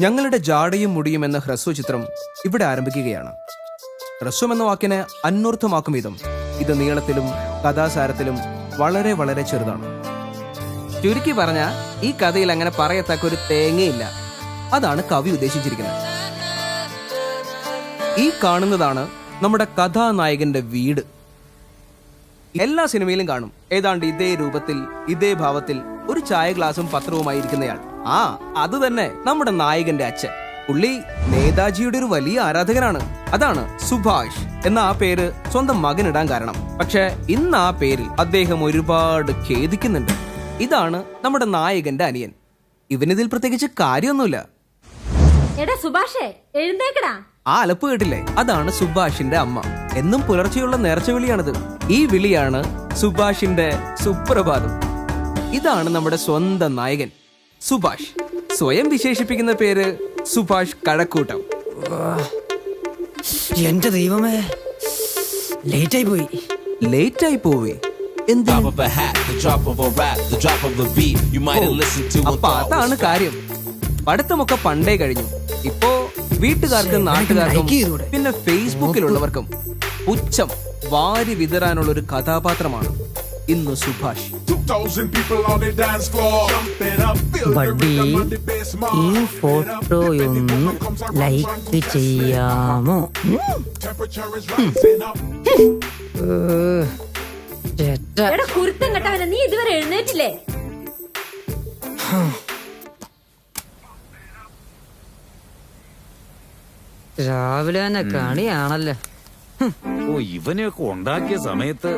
ഞങ്ങളുടെ ജാടയും മുടിയും എന്ന ഹ്രസ്വ ചിത്രം ഇവിടെ ആരംഭിക്കുകയാണ്. ഹ്രസ്വം എന്ന വാക്കിനെ അന്വർത്ഥമാക്കും വിധം ഇത് നീളത്തിലും കഥാസാരത്തിലും വളരെ വളരെ ചെറുതാണ്. ചുരുക്കി പറഞ്ഞ ഈ കഥയിൽ അങ്ങനെ പറയത്തക്ക ഒരു തേങ്ങയില്ല. അതാണ് കവി ഉദ്ദേശിച്ചിരിക്കുന്നത്. ഈ കാണുന്നതാണ് നമ്മുടെ കഥാനായകന്റെ വീട്. എല്ലാ സിനിമയിലും കാണും ഏതാണ്ട് ഇതേ രൂപത്തിൽ ഇതേ ഭാവത്തിൽ ഒരു ചായ ഗ്ലാസും പത്രവുമായിരിക്കുന്നയാൾ. അത് തന്നെ നമ്മുടെ നായകന്റെ അച്ഛൻ. പുള്ളി നേതാജിയുടെ ഒരു വലിയ ആരാധകനാണ്. അതാണ് സുഭാഷ് എന്ന ആ പേര് സ്വന്തം മകനിടാൻ കാരണം. പക്ഷെ ഇന്ന് ആ പേരിൽ അദ്ദേഹം ഒരുപാട് ഖേദിക്കുന്നുണ്ട്. ഇതാണ് നമ്മുടെ നായകന്റെ അനിയൻ. ഇവനിതിൽ പ്രത്യേകിച്ച് കാര്യമൊന്നുമില്ല. ആ അലപ്പ് കേട്ടില്ലേ? അതാണ് സുഭാഷിന്റെ അമ്മ. എന്നും പുലർച്ചെയുള്ള നേർച്ച വിളിയാണിത്. ഈ വിളിയാണ് സുഭാഷിന്റെ സുപ്രഭാതം. ഇതാണ് നമ്മുടെ സ്വന്തം നായകൻ സുഭാഷ്. സ്വയം വിശേഷിപ്പിക്കുന്ന പേര് സുഭാഷ് കഴക്കൂട്ടം. എന്റെ ദൈവമേ, ലേറ്റായി പോയി. അപ്പൊ അതാണ് കാര്യം. പഠിത്തമൊക്കെ പണ്ടേ കഴിഞ്ഞു. ഇപ്പോ വീട്ടുകാർക്കും നാട്ടുകാർക്കും പിന്നെ ഫേസ്ബുക്കിലുള്ളവർക്കും പുച്ഛം വാരി വിതറാനുള്ള ഒരു കഥാപാത്രമാണ് ഇന്ന് സുഭാഷ്. ഈ ഫോട്ടോയൊന്ന് ലൈക്ക് ചെയ്യാമോ? കുരുത്തം കെട്ടവനെ, നീ ഇതുവരെ എഴുന്നേറ്റില്ലേ? രാവിലെ തന്നെ കണിയാണല്ലോ. ഇവനെയൊക്കെ ഉണ്ടാക്കിയ സമയത്ത്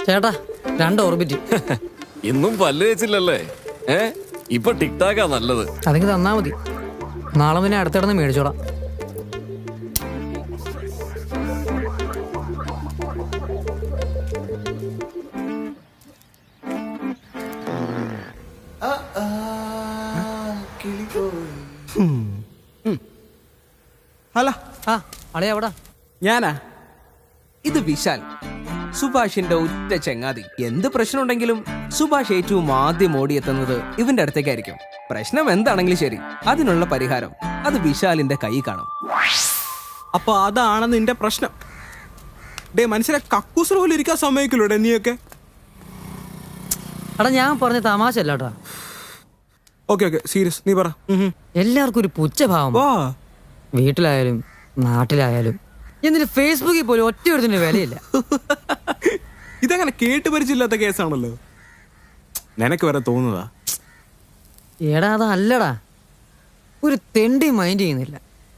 ചേട്ടാ 2 ഓർബിറ്റ്. ഇന്നും പല്ല് വെച്ചില്ലല്ലേ? ഇപ്പൊ ടിക്ടാക്കാ നല്ലത്. അതെങ്കിൽ തന്നാ മതി. നാളെ പിന്നെ അടുത്തിടന്ന് മേടിച്ചോളാം. അല്ല അളിയാ ഞാനാ. ഇത് വിശാൽ, സുഭാഷിന്റെ ഉറ്റ ചങ്ങാതി. എന്ത് പ്രശ്നമുണ്ടെങ്കിലും സുഭാഷ് ഏറ്റവും ആദ്യം ഓടിയെത്തുന്നത് ഇവന്റെ അടുത്തേക്കായിരിക്കും. പ്രശ്നം എന്താണെങ്കിലും ശരി, അതിനുള്ള പരിഹാരം അത് വിശാലിന്റെ കൈ കാണും. അപ്പൊ അതാണ് നിന്റെ പ്രശ്നം. ഡേ മനുഷ്യരെ കക്കൂസ് പോലെ ഇരിക്കാൻ സമ്മതിക്കില്ലൂടെ നീയൊക്കെ? എടാ ഞാൻ പറഞ്ഞ തമാശ അല്ലാട്ടാ. ഓക്കെ സീരിയസ്, നീ പറ. എല്ലാവർക്കും ഒരു പുച്ഛഭാവം. വീട്ടിലായാലും നാട്ടിലായാലും എന്നിട്ട് ഫേസ്ബുക്കിൽ പോലും ഒറ്റ ഒരുത്തിന്റെ വിലയില്ല. ഇതങ്ങനെ കേട്ട് പരിചയമില്ലാത്ത കേസാണല്ലോ. നിനക്ക് വരെ തോന്നുന്നതാ? എടാ അതല്ലടാ, ഒരു തെണ്ടി മൈൻഡ് ചെയ്യുന്നില്ല.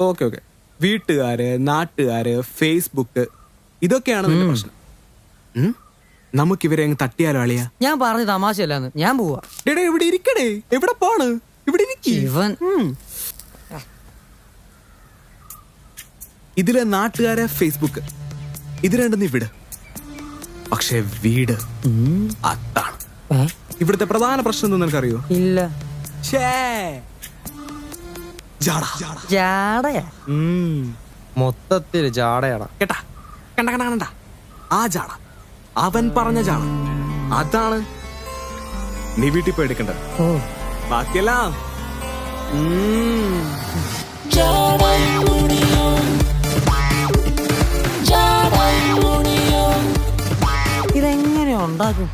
ഓക്കെ വീട്ടുകാര്, നാട്ടുകാര്, ഫേസ്ബുക്ക്, ഇതൊക്കെയാണ് നിന്റെ പ്രശ്നം. നമുക്കിവരെ അങ്ങ് തട്ടിയാലോ അളിയാ? ഞാൻ പറഞ്ഞ തമാശയല്ലാന്ന്. ഞാൻ പോവാ. ഇവിടെ ഇരിക്കടേ. എവിടെ പോണ്? ഇവിടെ ഇവൻ ഇതിലെ നാട്ടുകാരെ, ഫേസ്ബുക്ക്, ഇത് രണ്ടും നീ വിട്. പക്ഷെ വീട് അതാണ് ഇവിടുത്തെ പ്രധാന പ്രശ്നം. എന്താ നിനക്കറിയോ? ഇല്ല. മൊത്തത്തിൽ ജാടയാണ് കേട്ടാ. കണ്ട ആ ജാട, അവൻ പറഞ്ഞ ജാട, അതാണ് നീ വീട്ടിൽ പോയി എടുക്കേണ്ടത്. ബാക്കിയെല്ലാം ഇതെങ്ങനെ ഉണ്ടാക്കും?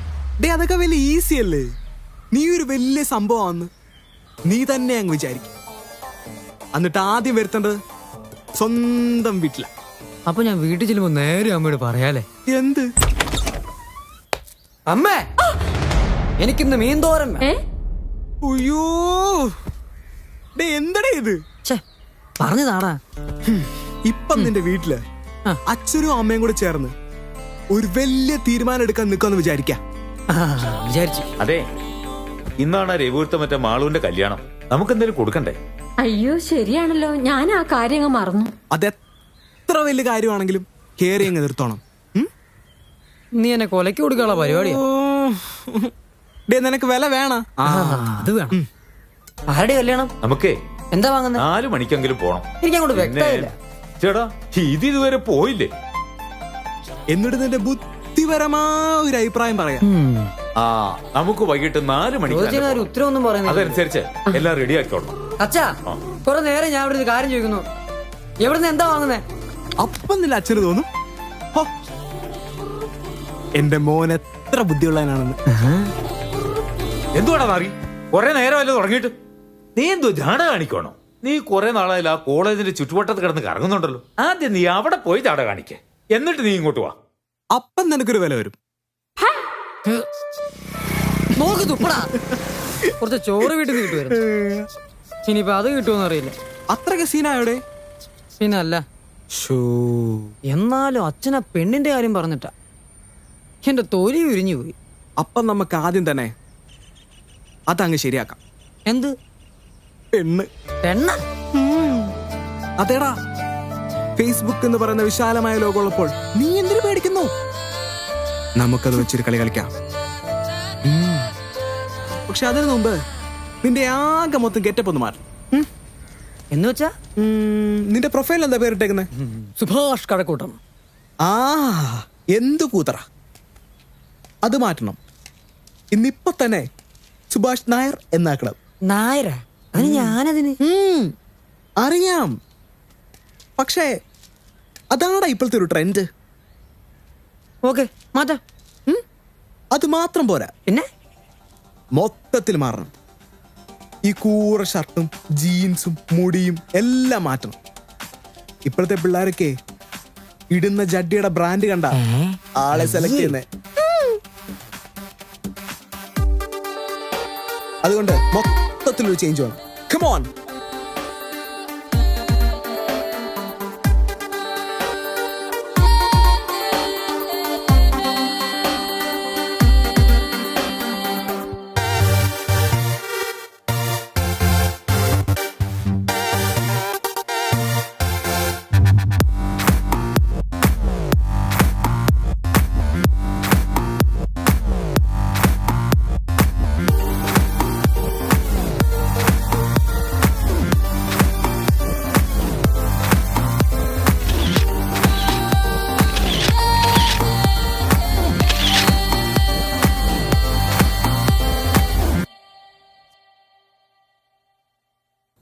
അതൊക്കെ വലിയ ഈസി അല്ലേ? നീ ഒരു വലിയ സംഭവമാണെന്ന് നീ തന്നെ അങ്ങ് വിചാരിക്കും. എന്നിട്ട് ആദ്യം വരുത്തേണ്ടത് സ്വന്തം വീട്ടില. അപ്പൊ ഞാൻ വീട്ടിൽ ചെല്ലുമ്പോ നേരെ അമ്മയോട് പറയാലേ? എന്ത്? അമ്മേ, എനിക്കിന്ന് മീൻതോരൻ. അയ്യോ എന്തടേ ഇത്? പറഞ്ഞതാടാ. ഇപ്പം നിന്റെ വീട്ടില് അച്ഛനും അമ്മയും കൂടെ ചേർന്ന് ഒരു വലിയ തീരുമാനം എടുക്കാൻ നിൽക്കാന്ന് വിചാരിച്ചു. അതെ, ഇന്നാണ് രഘുവത്തെ മറ്റേ മാളുവിന്റെ കല്യാണം. നമുക്ക് എന്തെങ്കിലും കൊടുക്കണ്ടേ? അയ്യോ ശരിയാണല്ലോ, ഞാൻ ആ കാര്യം മറന്നു. അതെത്ര വലിയ കാര്യമാണെങ്കിലും കേറി അങ്ങ് നിർത്തോണം. നീ എന്നെ കൊലക്ക് കൊടുക്കാനുള്ള പരിപാടിയാ. നിനക്ക് വില വേണം. അത് വേണം. ആരുടെ കല്യാണം? നമുക്കേ എന്താ വാങ്ങുന്നത്? 4 മണിക്കെങ്കിലും പോണം. എനിക്കങ്ങോട്ട് വ്യക്തമായില്ല. ചേട്ടാ ഇതുവരെ പോയില്ലേ? എന്നിട്ട് നിന്റെ ബുദ്ധിപരമായ ഒരു അഭിപ്രായം പറയാം. ആ നമുക്ക് വൈകിട്ട് 4 മണിക്ക് ചോദിച്ചാൽ തന്നെ ഒരു പോണം. ഉത്തരവൊന്നും പറയുന്നില്ല. അതനുസരിച്ച് എല്ലാം റെഡി ആക്കിക്കോളണം. അച്ഛാ കുറെ നേരം ഞാൻ ഇവിടെ ഒരു കാര്യം ചോദിക്കുന്നു. എവിടുന്ന് എന്താ വാങ്ങുന്നേ? അപ്പം നില അച്ഛന് തോന്നും ഹോ, എന്റെ മോൻ എത്ര ബുദ്ധിയുള്ളവനാണെന്ന്. എന്തുവാടാ മാറി കൊറേ നേരമല്ലേ തുടങ്ങിയിട്ട്? നീ എന്തോ ജാട കാണിക്കണോ? നീ കുറെ നാളായാലും ആ കോളേജിന്റെ ചുറ്റുവട്ടത്ത് കിടന്ന് കറങ്ങുന്നുണ്ടല്ലോ. ആദ്യം നീ അവിടെ പോയി ജാട കാണിക്കേ, എന്നിട്ട് നീ ഇങ്ങോട്ട് വാ. അപ്പം നിനക്കൊരു വില വരും. നോക്ക് തുപ്പടാ. കുറച്ച് ചോറ് വീട്ടിൽ നിന്ന് കിട്ടുമായിരുന്നു. ഇനിയിപ്പോ അത് കിട്ടുമെന്ന് അറിയില്ല. അത്രയ്ക്ക് സീനായോടെ? പിന്നല്ല. എന്നാലും അച്ഛനാ പെണ്ണിന്റെ കാര്യം പറഞ്ഞിട്ടാ എന്റെ തൊലി ഉരിഞ്ഞു പോയി. അപ്പം നമുക്ക് ആദ്യം തന്നെ അതങ്ങ് ശരിയാക്കാം. എന്ത് പെണ്ണ്? പെണ്ണ? അതേടാ, ഫേസ്ബുക്ക് എന്ന് പറയുന്ന വിശാലമായ ലോകമുള്ളപ്പോൾ നീ എന്തിനു പേടിക്കുന്നു? നമുക്കത് വെച്ചൊരു കളി കളിക്കാം. പക്ഷെ അതിനു മുമ്പ് നിന്റെ ആകെ മൊത്തം ഗെറ്റപ്പ് ഒന്ന് മാറും. എന്ന് വെച്ചാ നിന്റെ പ്രൊഫൈൽ എന്താ പേരിട്ടേക്കുന്നത്? സുഭാഷ് കഴക്കൂട്ടം. ആ എന്തു കൂതറ, അത് മാറ്റണം. ഇന്നിപ്പൊ തന്നെ സുഭാഷ് നായർ എന്നാക്കണം. നായരാ? അതിന് ഞാനതിന് അറിയാം, പക്ഷേ അതാടാ ഇപ്പോഴത്തെ ഒരു ട്രെൻഡ്. ഓക്കെ മാറ്റാം. അത് മാത്രം പോരാ, പിന്നെ മൊത്തത്തിൽ മാറണം. ഈ കൂറ ഷർട്ടും ജീൻസും മുടിയും എല്ലാം മാറ്റണം. ഇപ്പോഴത്തെ പിള്ളേരൊക്കെ ഇടുന്ന ജഡ്ഡിയുടെ ബ്രാൻഡ് കണ്ട ആളെ സെലക്ട് ചെയ്യുന്നേ. അതുകൊണ്ട് മൊത്തത്തിലൊരു ചേഞ്ച് വേണം. Come on.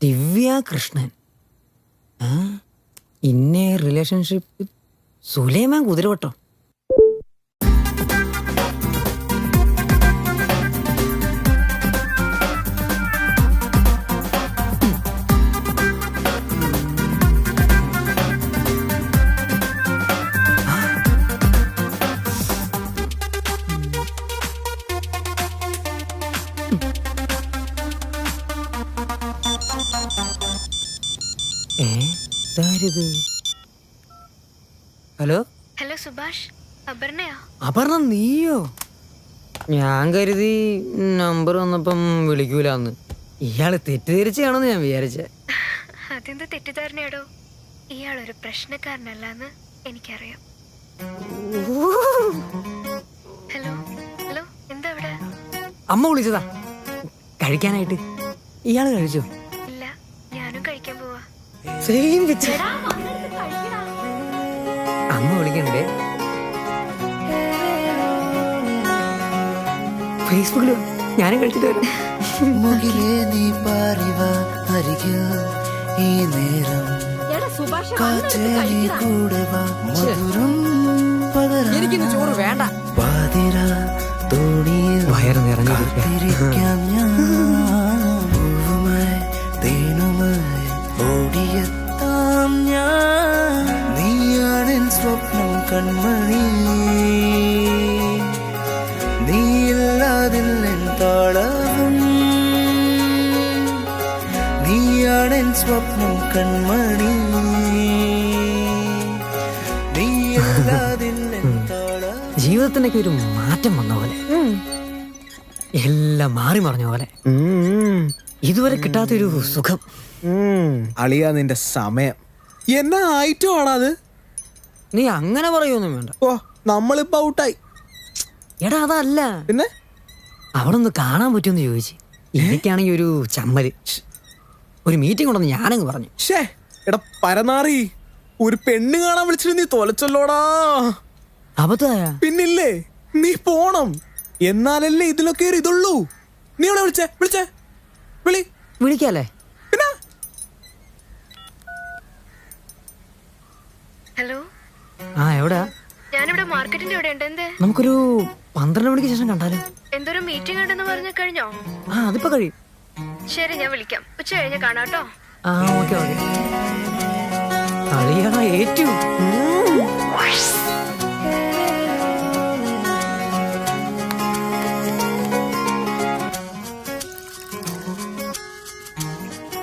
ദിവ്യ കൃഷ്ണൻ ഇന്നേ relationship Sulaiman Kuthiravattam. Hello hello Subhash, അപർണയാ? അപർണ നീയോ? ഞാൻ കരുതി നമ്പർ വന്നപ്പം വിളിക്കൂലെന്ന്. ഇയാള് തെറ്റിദ്ധരിച്ചാണെന്ന് ഞാൻ വിചാരിച്ചേ. അതെന്ത് തെറ്റിദ്ധാരണയാടോ? ഇയാളൊരു പ്രശ്നക്കാരനല്ലെന്ന് എനിക്കറിയാം. ഹലോ ഹലോ, എന്താ അവിടെ? അമ്മ വിളിച്ചതാ കഴിക്കാനായിട്ട്. ഇയാള് കഴിച്ചോ? ഇല്ല, ഞാനും കഴിക്കാൻ പോവാ. Same pitch. അമ്മ വിളിക്കണ്ടേ? ഫേസ്ബുക്കില് ഞാനും കഴിച്ചിട്ട് വരാം. മുകിലേ നീ പാറിവ അരികിൽ ഈ നേരം കാറ്റേ നീ കൂടെ വാ മധുരം പകരാൻ എനിക്കിന്ന് ചോറ് വേണ്ട. പാതിര തോണിയിൽ വയറ് നിറഞ്ഞിരിക്കാം. കാത്തിരിക്കാം ഞാൻ. പൂവുമായി തേനുമായി ഓടിയെത്താം ഞാൻ. നീയാണെൻ സ്വപ്നം കൺമണി, നീയില്ലാതില്ലെൻ താളവും. നീയാണെൻ സ്വപ്നം കൺമണി, നീയില്ലാതില്ലെൻ താളവും. ജീവിതത്തിനൊക്കെ ഒരു മാറ്റം വന്ന പോലെ, എല്ലാം മാറി മറിഞ്ഞ പോലെ. ഇതുവരെ കിട്ടാത്തൊരു സുഖം. അളിയാ നിന്റെ സമയം എന്നാ ആയിട്ടും ആണത്. നീ അങ്ങനെ പറയൊന്നും വേണ്ട. ഓ നമ്മളിപ്പോ ഔട്ടായി. എടാ അതല്ല, പിന്നെ അവിടെ ഒന്ന് കാണാൻ പറ്റുമെന്ന് ചോദിച്ചു. എനിക്കാണെങ്കിൽ ഒരു ചമ്മല്. ഒരു മീറ്റിംഗ് ഉണ്ടെന്ന് ഞാനങ്ങ് പറഞ്ഞു. ഷേ എടാ പരനാറി, ഒരു പെണ്ണ് കാണാൻ വിളിച്ചിട്ട് നീ തൊലച്ചല്ലോടാ. അബദ്ധമായ? പിന്നില്ലേ, നീ പോണം. എന്നാലല്ലേ ഇതിലൊക്കെ ഒരു ഇതുള്ളൂ. നീ അവളെ വിളിച്ചേ വിളിക്കാല്ലേ? പിന്നെ ഹലോ, ആ എവിടാ? ഞാനിവിടെ മാർക്കറ്റിന്റെ ഇവിടെ ഉണ്ട്. എന്തേ? നമുക്കൊരു 12 മണിക്ക് ശേഷം കണ്ടാലോ? എന്തൊരു മീറ്റിംഗ് ഉണ്ടെന്ന് പറഞ്ഞു കഴിഞ്ഞോ? ആ അതിപ്പോ കഴിയും. ശരി, ഞാൻ വിളിക്കാം. ഉച്ച കഴിഞ്ഞ് കാണാട്ടോ. ആ ഓക്കെ. അറിയണ ഏറ്റു.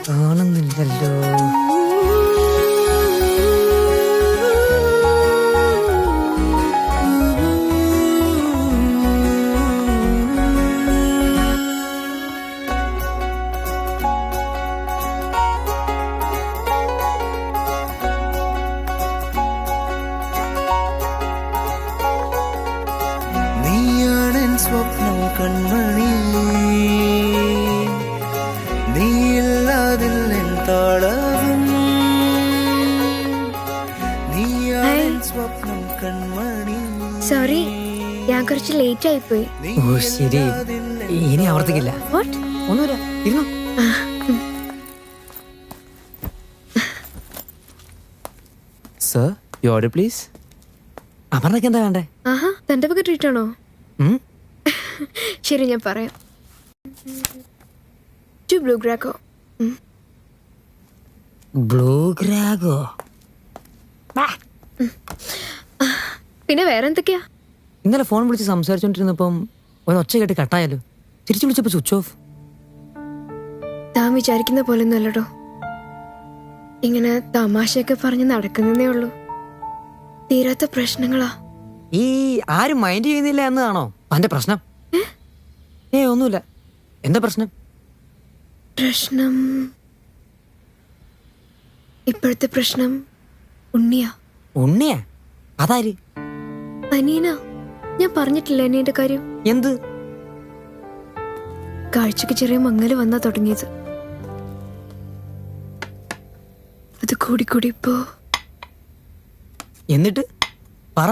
കാണുന്നില്ലല്ലോ. നീയാണെൻ സ്വപ്നം കൺമണി, നീയില്ലാതില്ലെൻ താളവും. നീയാണെൻ സ്വപ്നം കൺമണി. സോറി, ഞാൻ കുറച്ച് ലേറ്റ് ആയിപ്പോയി. ഓ ശരി, ഇനി ആവർത്തിക്കില്ല. ഒന്നുമില്ല, ഇരുന്നു. Sir, you order please. അപർണയ്ക്ക് എന്താ വേണ്ടേ? ആഹാ, തന്റെ പക്ക ട്രീറ്റ് ആണോ? ഉം? ശരി, ഞാൻ പറയാം. 2 ബ്ലൂ ഗ്രാക്കോ. ബ്ലൂ ഗ്രാഗോ? പിന്നെ വേറെ എന്തൊക്കെയാ? ഇന്നലെ ഫോൺ വിളിച്ച് സംസാരിച്ചോണ്ടിരുന്നപ്പം ഒരു ഒച്ച കേട്ട് കട്ടായാലോ. തിരിച്ചു വിളിച്ചപ്പോ സ്വിച്ച് ഓഫ്. താൻ വിചാരിക്കുന്ന പോലൊന്നും അല്ലടോ. ഇങ്ങനെ തമാശയൊക്കെ പറഞ്ഞ് നടക്കുന്നതേ ഉള്ളൂ. തീരാത്ത പ്രശ്നങ്ങളാ. ഈ ആരും മൈൻഡ് ചെയ്യുന്നില്ല എന്നതാണോ തന്റെ പ്രശ്നം? ഒന്നുമില്ല. എന്താ പ്രശ്നം? പ്രശ്നം ഇപ്പോഴത്തെ പ്രശ്നം ഉണ്ണിയാ. ഉണ്ണിയാ? അതാര്? അനിയനാ. ഞാൻ പറഞ്ഞിട്ടില്ല അനിയന്റെ കാര്യം. എന്ത്? കാഴ്ചക്ക് ചെറിയ മങ്ങല് വന്നാ തുടങ്ങിയത്. അത് കൂടിക്കൂടി ഇപ്പോ. എന്നിട്ട് പറ.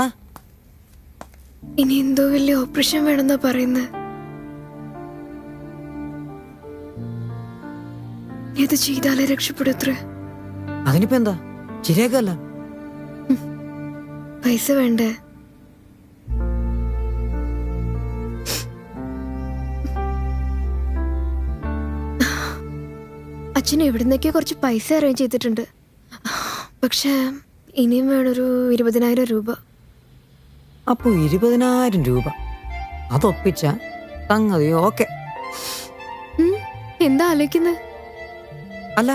ഇനി എന്തോ വലിയ ഓപ്പറേഷൻ വേണമെന്നാ പറയുന്നത്. ഇത് ചെയ്താലേ രക്ഷപ്പെടുത്രേ. അതിനിപ്പോ എന്താ? ശരിയാക്കല്ല. പൈസ വേണ്ടേ? അച്ഛന് എവിടുന്നൊക്കെ കുറച്ച് പൈസ അറേഞ്ച് ചെയ്തിട്ടുണ്ട്. പക്ഷെ ഇനിയും വേണൊരു 20,000 രൂപ. അപ്പൊ 20,000 രൂപ അതൊപ്പിച്ച സംഗതി ഓക്കെ. എന്താ ആലോചിക്കുന്നത്? അല്ല,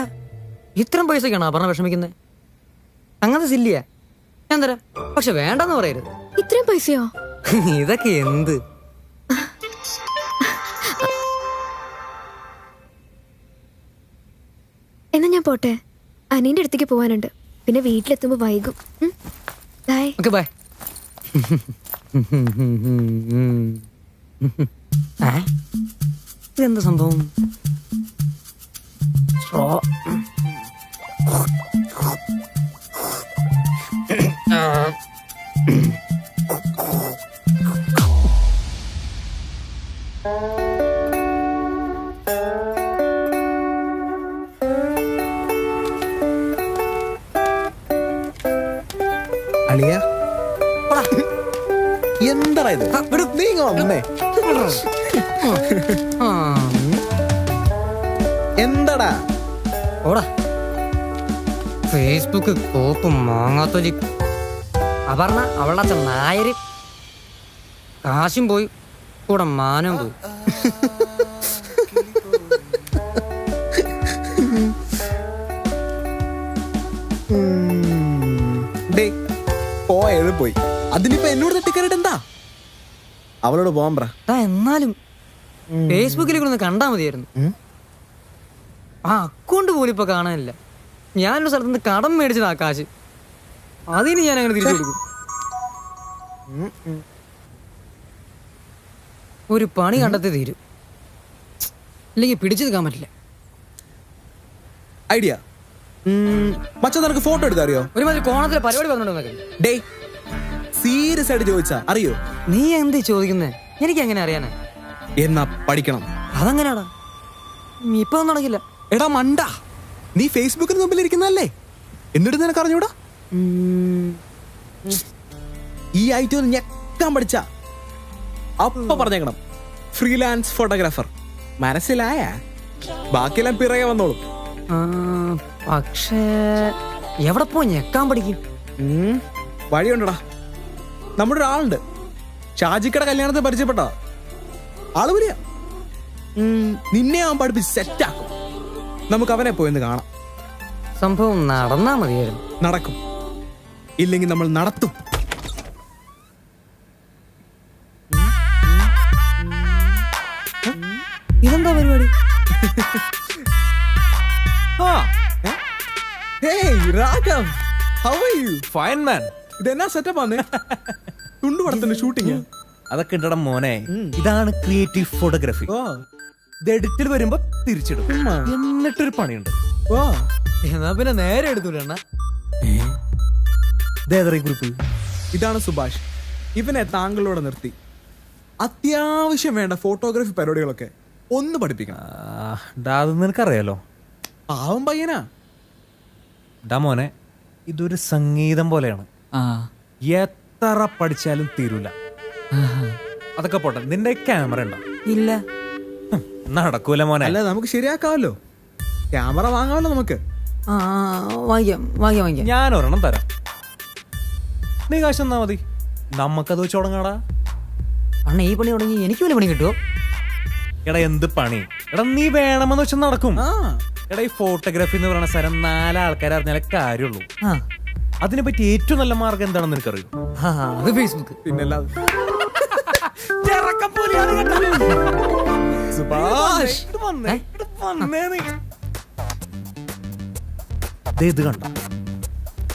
ഇത്രയും പൈസക്കാണോ അപർണ വിഷമിക്കുന്നത്? അങ്ങനത്തെ സില്ലിയ ഞാൻ തരാം. പക്ഷെ വേണ്ടെന്ന് പറയരുത്. ഇത്രയും പൈസയോ? ഇതൊക്കെ എന്ത്? എന്നാ ഞാൻ പോട്ടെ. അനിയന്റെ അടുത്തേക്ക് പോവാനുണ്ട്. പിന്നെ വീട്ടിലെത്തുമ്പോ വൈകും. ബൈ. Okay bye. ഇതെന്താ സംഭവം? അളിയ എന്താ ഇത്? നീ വന്നേ. എന്താടാ? ഓടാ. ഫേസ്ബുക്ക് കോപ്പും മാങ്ങാത്തൊലി. അപർണ അവളുടെ അച്ഛൻ നായര്. കാശും പോയി, കൂടെ മാനം പോയി. പോയത് പോയി. അതിനിപ്പോ എന്നോട് തട്ടിക്കറിയിട്ട് എന്താ? അവളോട് പോകാൻ പറ. എന്നാലും ഫേസ്ബുക്കിലേക്ക് ഒന്ന് കണ്ടാ മതിയായിരുന്നു. ആ അക്കൗണ്ട് പോലും ഇപ്പൊ കാണാനില്ല. ഞാനൊരു സ്ഥലത്ത് നിന്ന് കടം മേടിച്ചതാ കാശ്. അതിന് ഞാൻ അങ്ങനെ തിരിച്ചു കൊടുക്കും. ഒരു പണി കണ്ടെത്തി തീരും, ഇല്ലെങ്കിൽ പിടിച്ചു നിൽക്കാൻ പറ്റില്ല. ഐഡിയ. മച്ചാ, നിനക്ക് ഫോട്ടോ എടുത്താ അറിയോ? ഒരുമാതിരി കോണത്തിലെ പരിപാടി പറഞ്ഞോണ്ടോ? ഡേ, സീരിയസ് ആയിട്ട് ചോദിച്ചാ അറിയോ? നീ എന്ത് ചോദിക്കുന്നേ? എനിക്ക് എങ്ങനെ അറിയാനാ? എന്നാ പഠിക്കണം. അതെങ്ങനെയാടാ? ഇപ്പൊ ഒന്നും നടക്കില്ല. എടാ മണ്ട, നീ ഫേസ്ബുക്കിന് മുമ്പിൽ ഇരിക്കുന്നല്ലേ, എന്നിട്ട് നിനക്ക് അറിഞ്ഞൂടാ? ഈ ഐറ്റം ഒന്ന് ഞെക്കാൻ പഠിച്ച അപ്പൊ പറഞ്ഞേക്കണം ഫ്രീലാൻസ് ഫോട്ടോഗ്രാഫർ. മനസ്സിലായ? ബാക്കിയെല്ലാം പിറകെ വന്നോളും. പക്ഷേ എവിടെ പോയി ഞെക്കാൻ പഠിക്കും? വഴിയുണ്ടടാ. നമ്മുടെ ഒരാളുണ്ട്, ഷാജിക്കടെ കല്യാണത്തിന് പരിചയപ്പെട്ടാ ആള് വരിക. നിന്നെ അവൻ പഠിപ്പിച്ച് സെറ്റാക്കും. നമുക്ക് അവനെ പോയെന്ന് കാണാം. സംഭവം നടന്നാ മതിയായിരുന്നു. നടക്കും, ഇല്ലെങ്കിൽ നമ്മൾ നടത്തും. ഇതെന്താ പരിപാടി? Raghav, how are you? Fine man. ഇതെന്നാ സെറ്റപ്പ് ആണ്? തുണ്ടു പടത്തിന്റെ ഷൂട്ടിങ്. അതൊക്കെ ഇടണം മോനെ. ഇതാണ് ക്രിയേറ്റീവ് ഫോട്ടോഗ്രാഫി. ഇത് എഡിറ്റിൽ വരുമ്പോ തിരിച്ചിടും, എന്നിട്ടൊരു പണിയുണ്ട്. എന്നാ പിന്നെ നേരെ എടുത്തൂല. കുറിപ്പ് ഇതാണ് സുഭാഷ്. ഇവനെ താങ്കളോടെ നിർത്തി അത്യാവശ്യം വേണ്ട ഫോട്ടോഗ്രാഫി പരിപാടികളൊക്കെ ഒന്ന് പഠിപ്പിക്കണം. അതൊന്നും നിനക്കറിയാലോ. പാവം പയ്യനാ. ഡാ മോനെ, ഇതൊരു സംഗീതം പോലെയാണ്. എത്ര പഠിച്ചാലും തീരൂല. അതൊക്കെ പോട്ടെ, നിന്റെ ക്യാമറ ഉണ്ടോ? ഇല്ല. നടക്കൂല മോനെ. അല്ല, നമുക്ക് ശരിയാക്കാമല്ലോ. ക്യാമറ വാങ്ങാമല്ലോ നമുക്ക്. വാങ്ങിക്കാം. ഞാൻ ഒരെണ്ണം തരാം, നീ കാശ് തന്നാ മതി. നമുക്കത് വെച്ച് തുടങ്ങാടാ. അണ്ണ ഈ പണി തുടങ്ങി എനിക്ക് വലിയ പണി കിട്ടുമോ? എടാ എന്ത് പണി? എടാ നീ വേണമെന്ന് വെച്ചാൽ നടക്കും. എടാ ഈ ഫോട്ടോഗ്രാഫി എന്ന് പറയുന്ന സ്ഥലം 4 ആൾക്കാരെ അറിഞ്ഞാലേ കാര്യമുള്ളൂ. അതിനെ പറ്റി ഏറ്റവും നല്ല മാർഗം എന്താണെന്ന് നിനക്കറിയും? അത് ഫേസ്ബുക്ക്. പിന്നല്ലാതെ. ഇത് കണ്ട,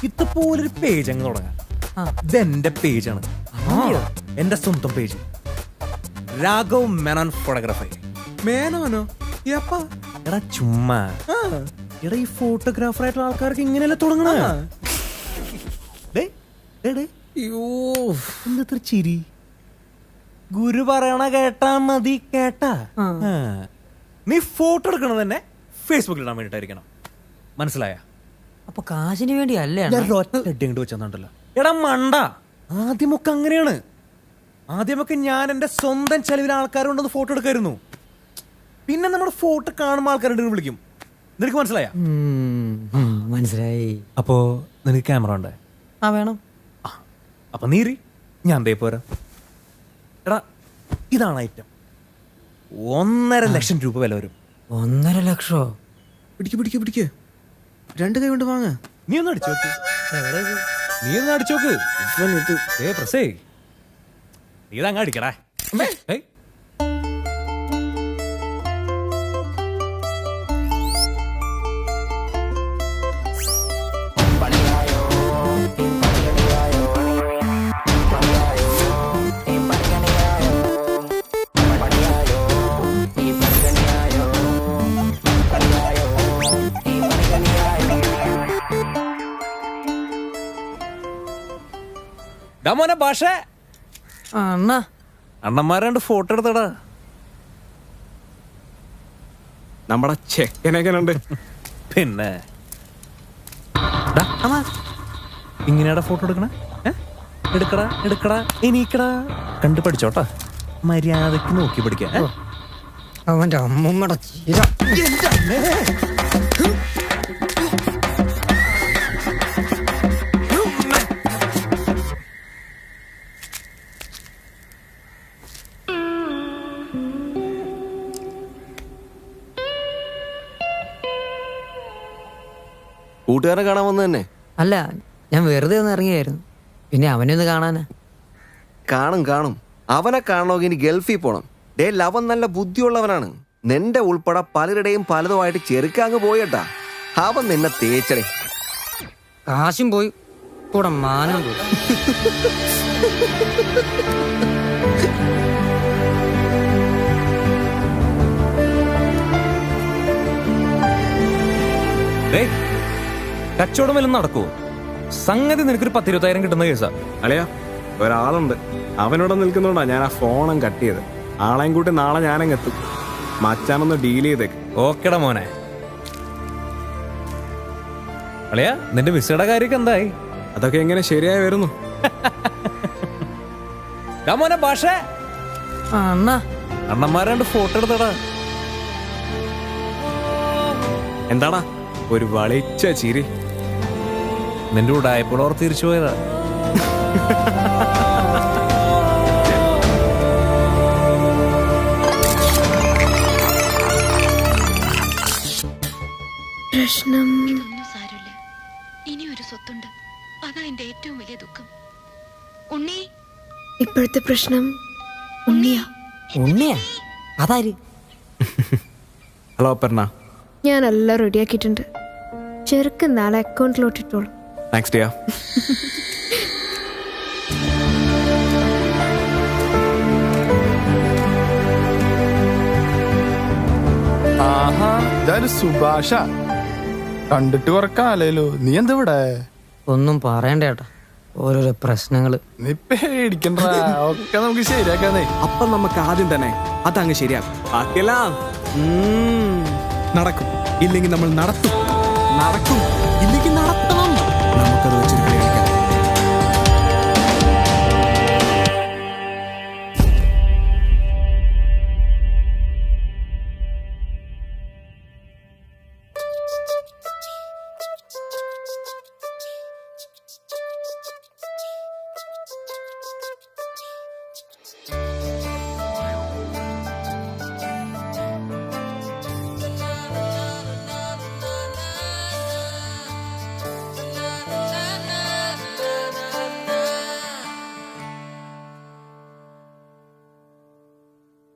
ഇതുപോലൊരു പേജ് അങ്ങ് തുടങ്ങാം. ഇതെന്റെ പേജാണ്, എന്റെ സ്വന്തം പേജ്. രാഘവ് മേനോൻ ഫോട്ടോഗ്രാഫി. മേനോനോ? എടാ ചുമ്മാ. എടാ ഈ ഫോട്ടോഗ്രാഫർ ആയിട്ടുള്ള ആൾക്കാർക്ക് ഇങ്ങനെയല്ല തുടങ്ങണ. എന്താ ചിരി? ഗുരു പറയണ കേട്ടാ മതി. കേട്ടാ? നീ ഫോട്ടോ എടുക്കണത് തന്നെ ഫേസ്ബുക്കിൽ ഇടാൻ വേണ്ടിട്ടായിരിക്കണം. മനസ്സിലായ? അപ്പൊ കാശിന് വേണ്ടി അല്ലേ വെച്ചെന്നുണ്ടല്ലോ. എടാ മണ്ട, ആദ്യമൊക്കെ അങ്ങനെയാണ്. ആദ്യമൊക്കെ ഞാൻ എന്റെ സ്വന്തം ചെലവിൽ ആൾക്കാരുണ്ടെന്ന് ഫോട്ടോ എടുക്കായിരുന്നു. പിന്നെ നമ്മുടെ ഫോട്ടോ കാണുമ്പോൾ ആൾക്കാരുടെ വിളിക്കും. നിനക്ക് മനസ്സിലായ? മനസ്സിലായി. അപ്പോ നിനക്ക് ക്യാമറ ഉണ്ടേ? വേണം. അപ്പൊ നീറി, ഞാൻ ദേ പോരാ. എടാ ഇതാണ് ഐറ്റം. 1.5 ലക്ഷം രൂപ വില വരും. 1.5 ലക്ഷോ? പിടിക്ക് 2 കൈ കൊണ്ട് വാങ്ങ. നീ ഒന്ന് അടിച്ചോക്ക്. പ്രസേ ഇതങ്ങ് അടിക്കടാ. മോനെ ഭാഷ, അണ്ണന്മാരാണ്ട് ഫോട്ടോ എടുത്തടാ. നമ്മുടെ ചെക്കനെങ്ങനുണ്ട്? പിന്നെ ഇങ്ങനെയാടാ ഫോട്ടോ എടുക്കണ. എടുക്കടാ എണീക്കടാ. കണ്ടു പഠിച്ചോട്ടാ. മര്യാദക്ക് നോക്കി പഠിക്ക. അവന്റെ അമ്മൂമ്മയുടെ ചീര. കൂട്ടുകാരെ കാണാൻ വന്നു തന്നെ? അല്ല, ഞാൻ വെറുതെ ഒന്ന് ഇറങ്ങിയായിരുന്നു. പിന്നെ അവനെ ഒന്ന് കാണാനാ. കാണും. അവനെ കാണണമെങ്കിൽ ഇനി ഗൾഫിൽ പോണം. അവൻ നല്ല ബുദ്ധിയുള്ളവനാണ്. നിന്റെ ഉൾപ്പെടെ പലരുടെയും പലതുമായിട്ട് ചെറുക്കാങ്ങ് പോയട്ടാ. അവൻ നിന്നെ തേച്ചടേ. കാശും പോയി, കൂടെ മാനം പോയി. കച്ചവടം വല്ലതും നടക്കുവോ? സംഗതി നിനക്കൊരു 10-20 കിട്ടുന്ന കേസാ. അല്ലയാ, ഒരാളുണ്ട്, അവനോട് നിൽക്കുന്നോണ്ടാ ഞാൻ ആ ഫോണും കട്ട് ചെയ്ത്. ആളെയും കൂട്ടി നാളെ ഞാനങ്ങ് എത്തും. മച്ചാനൊന്ന് ഡീൽ ചെയ്തേക്ക്. ഓക്കെടാ മോനെ. അളിയാ, നിന്റെ വിസയുടെ കാര്യമൊക്കെ എന്തായി? അതൊക്കെ എങ്ങനെ ശരിയായി വരുന്നു. മോനെ ഭാഷേ, അണ്ണാ അണ്ണന്മാരാണ്ട് ഫോട്ടോ എടുത്തടാ. എന്താടാ ഒരു വളിച്ച ചിരി. നിന്റെ ഉടായ്പയോട് ഓർ തിരിച്ചു പോയതാ. പ്രശ്നം സാരമില്ല, ഇനി ഒരു സ്വത്തുണ്ട്, അതാ എന്റെ ഏറ്റവും വലിയ ദുഃഖം. ഉണ്ണി, ഇപ്പോഴത്തെ പ്രശ്നം ഉണ്ണിയാ. ഉണ്ണിയാ? അതാര്? ഹലോ അപർണ. ഞാനെല്ലാം റെഡിയാക്കിയിട്ടുണ്ട്. ചെറുക്ക് നാളെ അക്കൗണ്ടിലോട്ട് ഇട്ടോളൂ. താങ്ക്സ് ഡിയാ. ആഹാ, ഇതാര് സുഭാഷ. കണ്ടിട്ട് കുറെ കാലല്ലോ. നീ എന്താ ഇവിടെ? ഒന്നും പറയണ്ട ചേട്ടാ, ഓരോരോ പ്രശ്നങ്ങള്. നീ പേടിക്കണ്ട, ഒക്കെ നമുക്ക് ശരിയാക്കാന്നേ. അപ്പൊ നമുക്ക് ആദ്യം തന്നെ അതങ്ങ് ശരിയാക്കും. ബാക്കിയെല്ലാം നടക്കും. ഇല്ലെങ്കിൽ നമ്മൾ നടത്തും. നടക്കും.